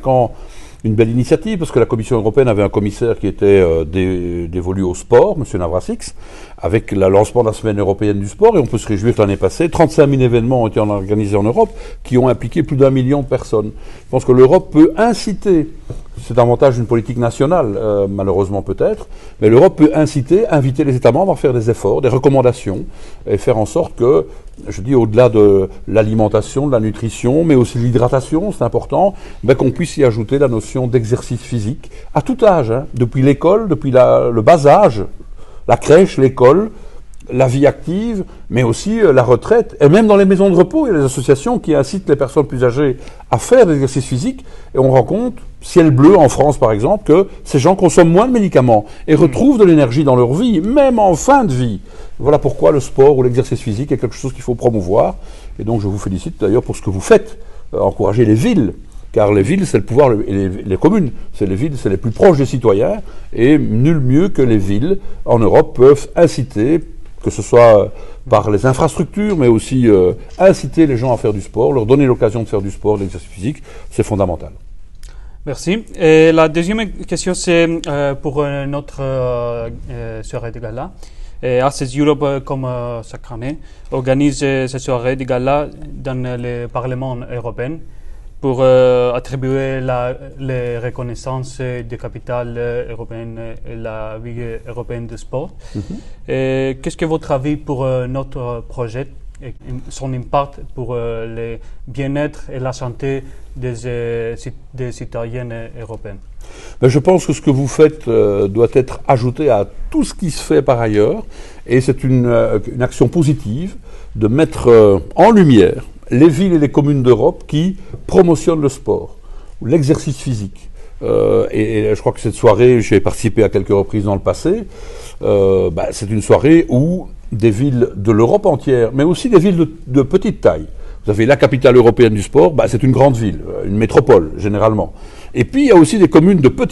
5 ans une belle initiative, parce que la Commission européenne avait un commissaire qui était dévolu au sport, M. Navracsics, avec le lancement de la Semaine européenne du sport, et on peut se réjouir que l'année passée, 35 000 événements ont été organisés en Europe, qui ont impliqué plus d'1 million de personnes. Je pense que l'Europe peut inciter, c'est davantage une politique nationale, malheureusement peut-être, mais l'Europe peut inviter les États membres à faire des efforts, des recommandations, et faire en sorte que, je dis au-delà de l'alimentation, de la nutrition, mais aussi de l'hydratation, c'est important, ben, qu'on puisse y ajouter la notion d'exercice physique, à tout âge, hein, depuis l'école, depuis le bas âge, la crèche, l'école, la vie active, mais aussi la retraite, et même dans les maisons de repos, il y a des associations qui incitent les personnes plus âgées à faire des exercices physiques, et on rend compte, ciel bleu en France par exemple, que ces gens consomment moins de médicaments et retrouvent de l'énergie dans leur vie, même en fin de vie. Voilà pourquoi le sport ou l'exercice physique est quelque chose qu'il faut promouvoir, et donc je vous félicite d'ailleurs pour ce que vous faites, encourager les villes, car les villes c'est le pouvoir, et les communes, c'est les villes, c'est les plus proches des citoyens, et nul mieux que les villes en Europe peuvent inciter, que ce soit par les infrastructures, mais aussi inciter les gens à faire du sport, leur donner l'occasion de faire du sport, de l'exercice physique, c'est fondamental. Merci. Et la deuxième question, c'est pour notre soirée de gala. Access Europe, comme chaque année, organise cette soirée de gala dans le Parlement européen pour attribuer les reconnaissances des capitales européennes et la vie européenne de sport. Qu'est-ce que votre avis pour notre projet et son impact pour le bien-être et la santé des citoyens européens? Ben, je pense que ce que vous faites doit être ajouté à tout ce qui se fait par ailleurs, et c'est une action positive de mettre en lumière les villes et les communes d'Europe qui promotionnent le sport, ou l'exercice physique. Et je crois que cette soirée, j'ai participé à quelques reprises dans le passé, c'est une soirée où des villes de l'Europe entière, mais aussi des villes de petite taille. Vous avez la capitale européenne du sport, c'est une grande ville, une métropole généralement. Et puis il y a aussi des communes de petite